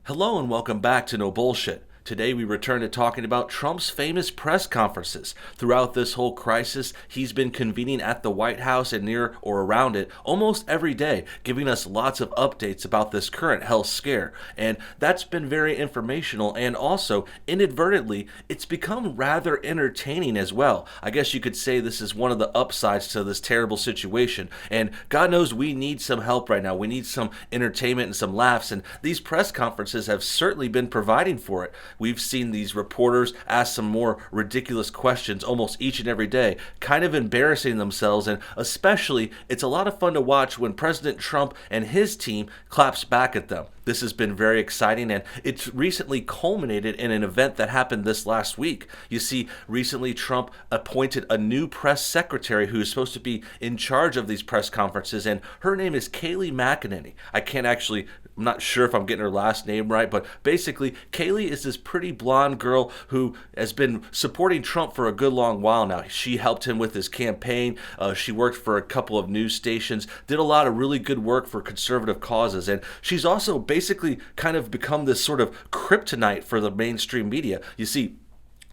Hello and welcome back to No Bullshit. Today we return to talking about Trump's famous press conferences. Throughout this whole crisis, he's been convening at the White House and near or around it almost every day, giving us lots of updates about this current health scare. And that's been very informational, and also, inadvertently, it's become rather entertaining as well. I guess you could say this is one of the upsides to this terrible situation. And God knows we need some help right now. We need some entertainment and some laughs, and these press conferences have certainly been providing for it. We've seen these reporters ask some more ridiculous questions almost each and every day, kind of embarrassing themselves, and especially it's a lot of fun to watch when President Trump and his team claps back at them. This has been very exciting, and it's recently culminated in an event that happened this last week. You see, recently Trump appointed a new press secretary who is supposed to be in charge of these press conferences, and her name is Kayleigh McEnany. I'm not sure if I'm getting her last name right, but basically, Kayleigh is this pretty blonde girl who has been supporting Trump for a good long while now. She helped him with his campaign. She worked for a couple of news stations, did a lot of really good work for conservative causes, and she's also basically kind of become this sort of kryptonite for the mainstream media. You see,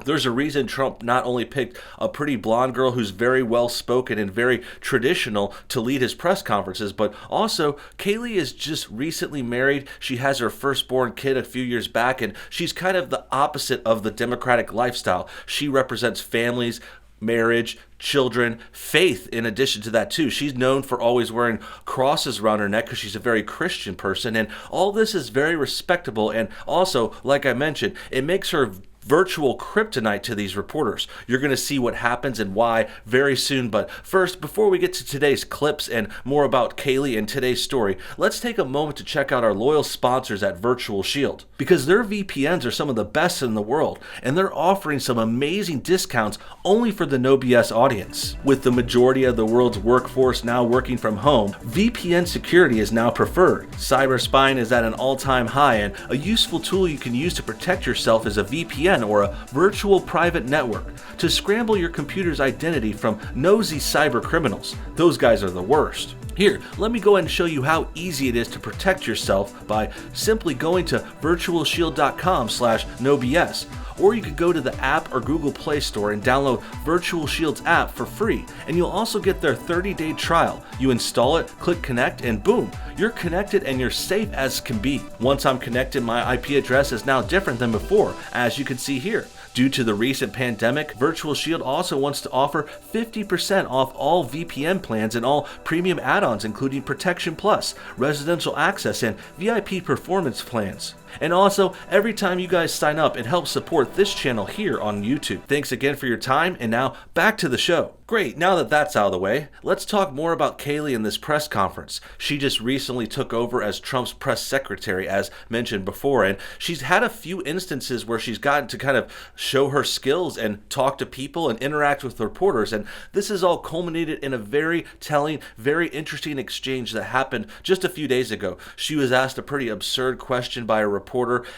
there's a reason Trump not only picked a pretty blonde girl who's very well spoken and very traditional to lead his press conferences, but also Kayleigh is just recently married. She has her firstborn kid a few years back, and she's kind of the opposite of the Democratic lifestyle. She represents families, marriage, children, faith in addition to that too. She's known for always wearing crosses around her neck because she's a very Christian person, and all this is very respectable, and also, like I mentioned, it makes her virtual kryptonite to these reporters. You're going to see what happens and why very soon, but first, before we get to today's clips and more about Kayleigh and today's story, let's take a moment to check out our loyal sponsors at Virtual Shield, because their VPNs are some of the best in the world, and they're offering some amazing discounts only for the NoBS audience. With the majority of the world's workforce now working from home, VPN security is now preferred. Cyber spying is at an all-time high, and a useful tool you can use to protect yourself is a VPN, or a virtual private network, to scramble your computer's identity from nosy cyber criminals. Those guys are the worst. Here, let me go ahead and show you how easy it is to protect yourself by simply going to virtualshield.com/nobs. Or you could go to the app or Google Play Store and download Virtual Shield's app for free, and you'll also get their 30-day trial. You install it, click connect, and boom, you're connected and you're safe as can be. Once I'm connected, my IP address is now different than before, as you can see here. Due to the recent pandemic, Virtual Shield also wants to offer 50% off all VPN plans and all premium add-ons, including Protection Plus, Residential Access, and VIP Performance plans. And also, every time you guys sign up, it helps support this channel here on YouTube. Thanks again for your time, and now back to the show. Great, now that that's out of the way, let's talk more about Kayleigh in this press conference. She just recently took over as Trump's press secretary, as mentioned before, and she's had a few instances where she's gotten to kind of show her skills and talk to people and interact with reporters, and this is all culminated in a very telling, very interesting exchange that happened just a few days ago. She was asked a pretty absurd question by a reporter,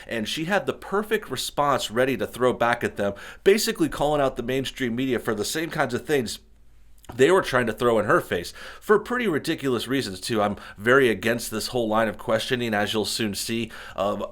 and she had the perfect response ready to throw back at them, basically calling out the mainstream media for the same kinds of things they were trying to throw in her face for pretty ridiculous reasons too. I'm very against this whole line of questioning, as you'll soon see.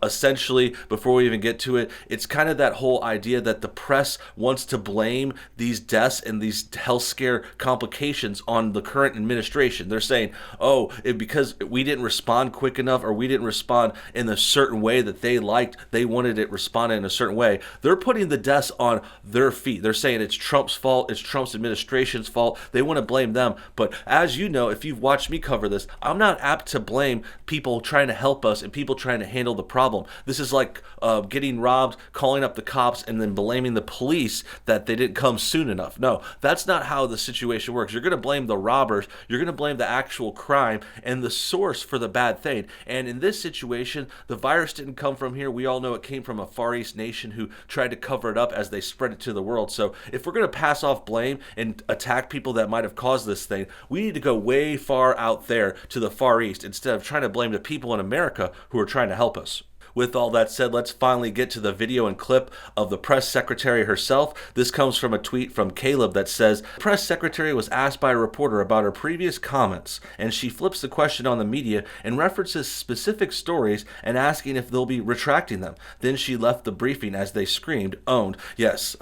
Essentially, before we even get to it, it's kind of that whole idea that the press wants to blame these deaths and these health scare complications on the current administration. They're saying, oh, because we didn't respond quick enough, or we didn't respond in a certain way that they liked, they wanted it responded in a certain way. They're putting the deaths on their feet. They're saying it's Trump's fault, it's Trump's administration's fault. They want to blame them. But as you know, if you've watched me cover this, I'm not apt to blame people trying to help us and people trying to handle the problem. This is like getting robbed, calling up the cops, and then blaming the police that they didn't come soon enough. No, that's not how the situation works. You're going to blame the robbers. You're going to blame the actual crime and the source for the bad thing. And in this situation, the virus didn't come from here. We all know it came from a Far East nation who tried to cover it up as they spread it to the world. So if we're going to pass off blame and attack people that might have caused this thing, we need to go way far out there to the Far East instead of trying to blame the people in America who are trying to help us. with all that said, let's finally get to the video and clip of the press secretary herself. This comes from a tweet from Kayleigh that says, the press secretary was asked by a reporter about her previous comments, and she flips the question on the media and references specific stories and asking if they'll be retracting them. Then she left the briefing as they screamed, owned. Yes.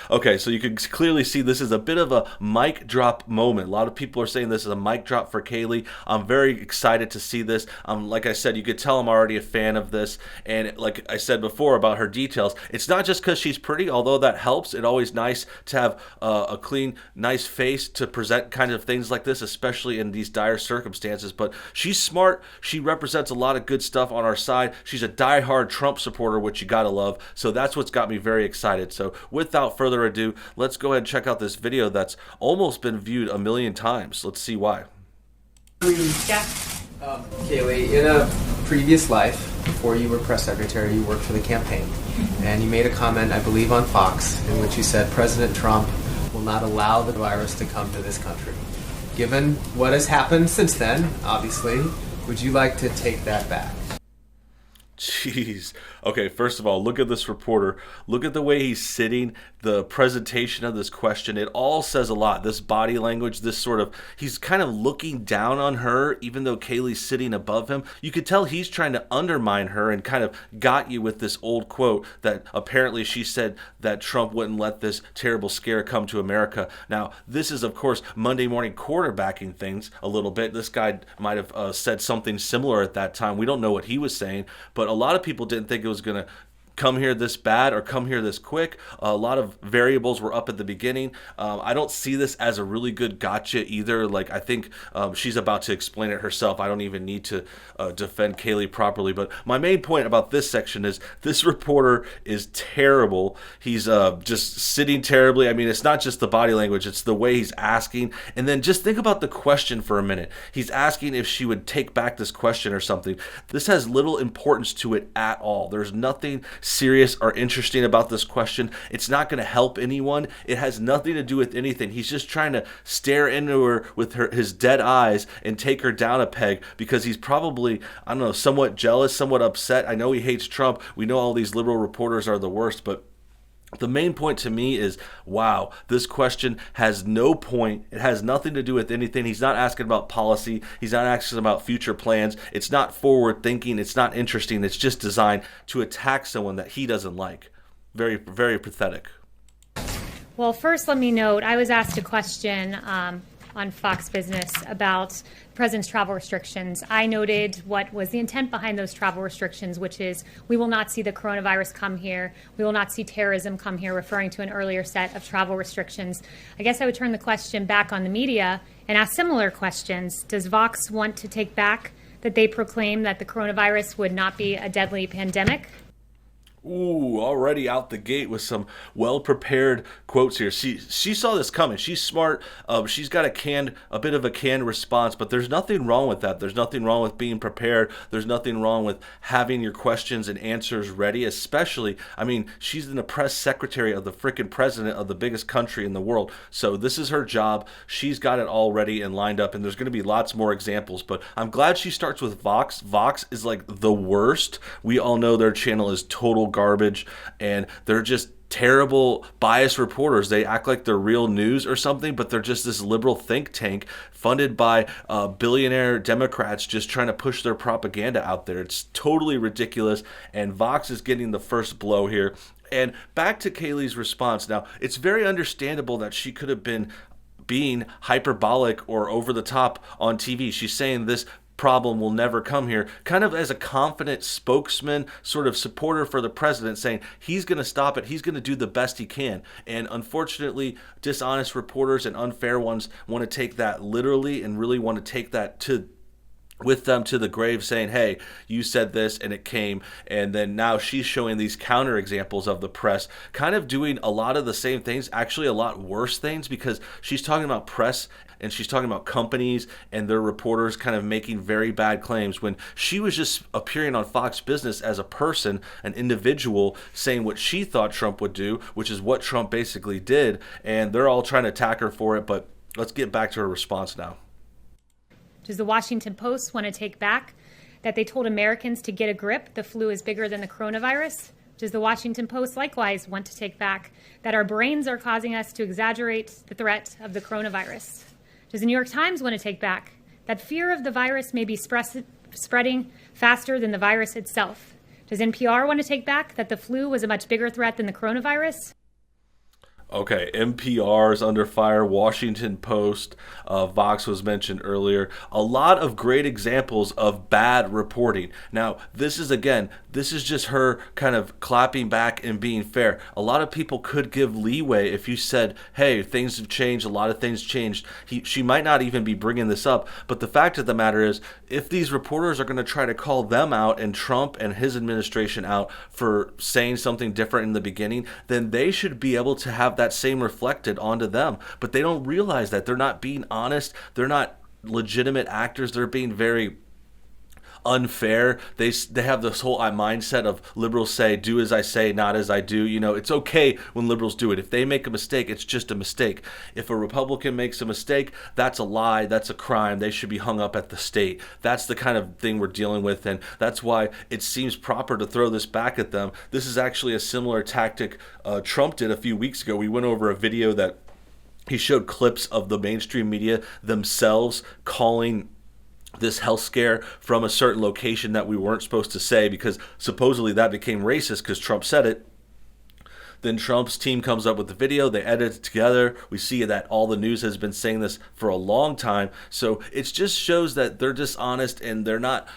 Okay, so you can clearly see this is a bit of a mic drop moment. A lot of people are saying this is a mic drop for Kayleigh. I'm very excited to see this. Like I said, you could tell I'm already a fan of this. And like I said before about her details, it's not just because she's pretty, although that helps. It's always nice to have a clean, nice face to present kind of things like this, especially in these dire circumstances. But she's smart. She represents a lot of good stuff on our side. She's a diehard Trump supporter, which you gotta love. So that's what's got me very excited. So without further ado, let's go ahead and check out this video that's almost been viewed a million times. Let's see why. Yeah. Kayleigh, in a previous life, before you were press secretary, you worked for the campaign, and you made a comment, I believe, on Fox, in which you said President Trump will not allow the virus to come to this country. Given what has happened since then, obviously, would you like to take that back? Jeez. Okay, first of all, look at this reporter. Look at the way he's sitting, the presentation of this question. It all says a lot. This body language, this sort of, he's kind of looking down on her, even though Kayleigh's sitting above him. You could tell he's trying to undermine her and kind of got you with this old quote that apparently she said that Trump wouldn't let this terrible scare come to America. Now, this is, of course, Monday morning quarterbacking things a little bit. This guy might have said something similar at that time. We don't know what he was saying, but a lot of people didn't think it was going to come here this bad or come here this quick. A lot of variables were up at the beginning. I don't see this as a really good gotcha either. Like, I think she's about to explain it herself. I don't even need to defend Kayleigh properly. But my main point about this section is this reporter is terrible. He's just sitting terribly. I mean, it's not just the body language, it's the way he's asking. And then just think about the question for a minute. He's asking if she would take back this question or something. This has little importance to it at all. There's nothing serious or interesting about this question. It's not going to help anyone. It has nothing to do with anything. He's just trying to stare into her with his dead eyes and take her down a peg because he's probably, I don't know, somewhat jealous, somewhat upset. I know he hates Trump. We know all these liberal reporters are the worst, but the main point to me is, wow, this question has no point. It has nothing to do with anything. He's not asking about policy. He's not asking about future plans. It's not forward thinking. It's not interesting. It's just designed to attack someone that he doesn't like. Very, very pathetic. Well, first let me note, I was asked a question on Fox Business about the president's travel restrictions. I noted what was the intent behind those travel restrictions, which is we will not see the coronavirus come here. We will not see terrorism come here, referring to an earlier set of travel restrictions. I guess I would turn the question back on the media and ask similar questions. Does Vox want to take back that they proclaim that the coronavirus would not be a deadly pandemic? Ooh, already out the gate with some well-prepared quotes here. She saw this coming. She's smart. She's got a bit of a canned response, but there's nothing wrong with that. There's nothing wrong with being prepared. There's nothing wrong with having your questions and answers ready, especially, I mean, she's the press secretary of the freaking president of the biggest country in the world. So this is her job. She's got it all ready and lined up, and there's going to be lots more examples, but I'm glad she starts with Vox. Vox is like the worst. We all know their channel is total garbage, and they're just terrible biased reporters. They act like they're real news or something, but they're just this liberal think tank funded by billionaire Democrats just trying to push their propaganda out there. It's totally ridiculous, and Vox is getting the first blow here. And back to Kayleigh's response. Now, it's very understandable that she could have been being hyperbolic or over the top on TV. She's saying this problem will never come here, kind of as a confident spokesman, sort of supporter for the president, saying he's going to stop it, he's going to do the best he can. And unfortunately, dishonest reporters and unfair ones want to take that literally and really want to take that with them to the grave, saying, hey, you said this and it came. And then now she's showing these counter examples of the press kind of doing a lot of the same things, actually a lot worse things, because she's talking about press and she's talking about companies and their reporters kind of making very bad claims when she was just appearing on Fox Business as a person, an individual, saying what she thought Trump would do, which is what Trump basically did. And they're all trying to attack her for it. But let's get back to her response now. Does the Washington Post want to take back that they told Americans to get a grip, the flu is bigger than the coronavirus? Does the Washington Post likewise want to take back that our brains are causing us to exaggerate the threat of the coronavirus? Does the New York Times want to take back that fear of the virus may be spreading faster than the virus itself? Does NPR want to take back that the flu was a much bigger threat than the coronavirus? Okay, NPR's under fire, Washington Post, Vox was mentioned earlier. A lot of great examples of bad reporting. Now, this is just her kind of clapping back and being fair. A lot of people could give leeway if you said, hey, things have changed, a lot of things changed. She might not even be bringing this up, but the fact of the matter is, if these reporters are going to try to call them out and Trump and his administration out for saying something different in the beginning, then they should be able to have that same reflected onto them. But they don't realize that. They're not being honest. They're not legitimate actors. They're being very unfair. They have this whole mindset of liberals say, do as I say, not as I do. You know, it's okay when liberals do it. If they make a mistake, it's just a mistake. If a Republican makes a mistake, that's a lie, that's a crime. They should be hung up at the state. That's the kind of thing we're dealing with, and that's why it seems proper to throw this back at them. This is actually a similar tactic Trump did a few weeks ago. We went over a video that he showed clips of the mainstream media themselves calling this health scare from a certain location that we weren't supposed to say because supposedly that became racist because Trump said it. Then Trump's team comes up with the video, they edit it together. We see that all the news has been saying this for a long time. So it just shows that they're dishonest and they're not,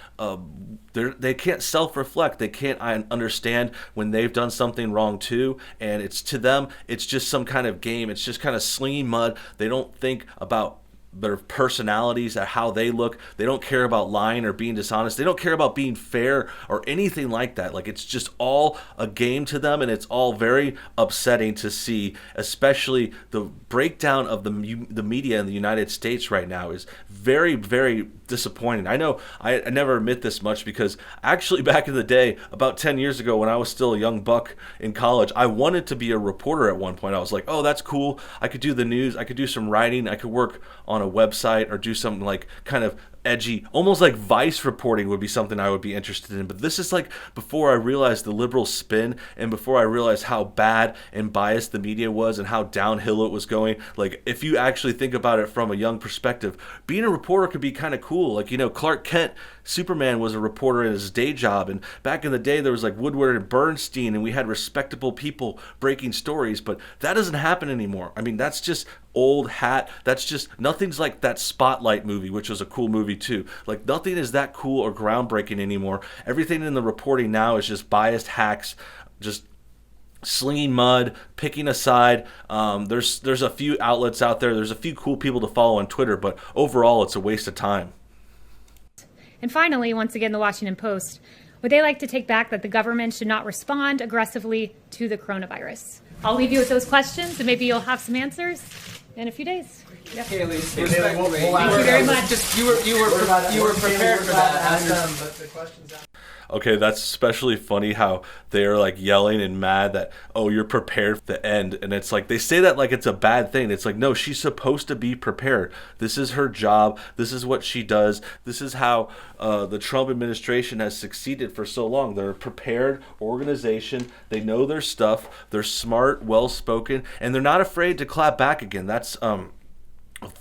they can't self-reflect. They can't understand when they've done something wrong too. And it's to them, it's just some kind of game. It's just kind of slinging mud. They don't think about their personalities, at how they look. They don't care about lying or being dishonest. They don't care about being fair or anything like that. Like, it's just all a game to them, and it's all very upsetting to see, especially the breakdown of the media in the United States right now is very, very disappointing. I know I never admit this much because actually back in the day, about 10 years ago when I was still a young buck in college, I wanted to be a reporter at one point. I was like, oh, that's cool. I could do the news. I could do some writing. I could work on a website or do something like kind of edgy, almost like Vice reporting would be something I would be interested in. But this is like before I realized the liberal spin and before I realized how bad and biased the media was and how downhill it was going. Like, if you actually think about it from a young perspective, being a reporter could be kind of cool. Like, you know, Clark Kent, Superman, was a reporter in his day job, and back in the day there was like Woodward and Bernstein, and we had respectable people breaking stories, but that doesn't happen anymore. I mean, that's just old hat. That's just, nothing's like that Spotlight movie, which was a cool movie too. Like, nothing is that cool or groundbreaking anymore. Everything in the reporting now is just biased hacks, just slinging mud, picking a side. There's a few outlets out there. There's a few cool people to follow on Twitter, but overall it's a waste of time. And finally, once again, the Washington Post, would they like to take back that the government should not respond aggressively to the coronavirus? I'll leave you with those questions, and maybe you'll have some answers in a few days. Yep. Kayleigh, Thank you very much. You were prepared for that. But the questions out. Okay, that's especially funny how they're like yelling and mad that, oh, you're prepared for the end. And it's like, they say that like it's a bad thing. It's like, no, she's supposed to be prepared. This is her job. This is what she does. This is how the Trump administration has succeeded for so long. They're a prepared organization. They know their stuff. They're smart, well-spoken, and they're not afraid to clap back again. That's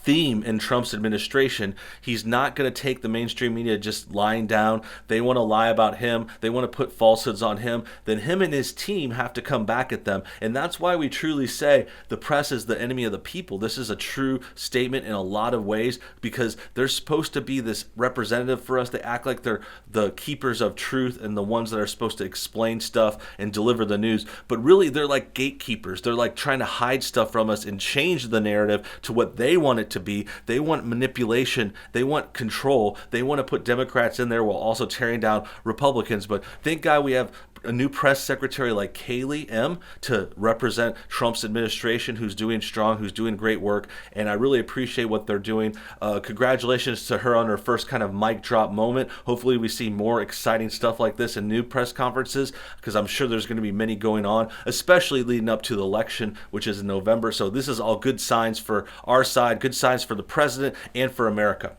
theme in Trump's administration. He's not going to take the mainstream media just lying down. They want to lie about him. They want to put falsehoods on him. Then him and his team have to come back at them. And that's why we truly say the press is the enemy of the people. This is a true statement in a lot of ways because they're supposed to be this representative for us. They act like they're the keepers of truth and the ones that are supposed to explain stuff and deliver the news. But really, they're like gatekeepers. They're like trying to hide stuff from us and change the narrative to what they want it to be. They want manipulation. They want control. They want to put Democrats in there while also tearing down Republicans. But thank God we have a new press secretary like Kayleigh M to represent Trump's administration, who's doing strong, who's doing great work, and I really appreciate what they're doing. Congratulations to her on her first kind of mic drop moment. Hopefully we see more exciting stuff like this in new press conferences, because I'm sure there's going to be many going on, especially leading up to the election, which is in November. So this is all good signs for our side, good signs for the president and for America.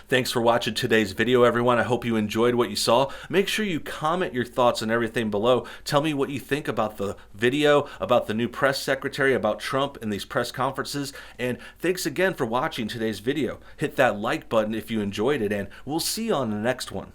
Thanks for watching today's video, everyone. I hope you enjoyed what you saw. Make sure you comment your thoughts and everything below. Tell me what you think about the video, about the new press secretary, about Trump and these press conferences. And thanks again for watching today's video. Hit that like button if you enjoyed it, and we'll see you on the next one.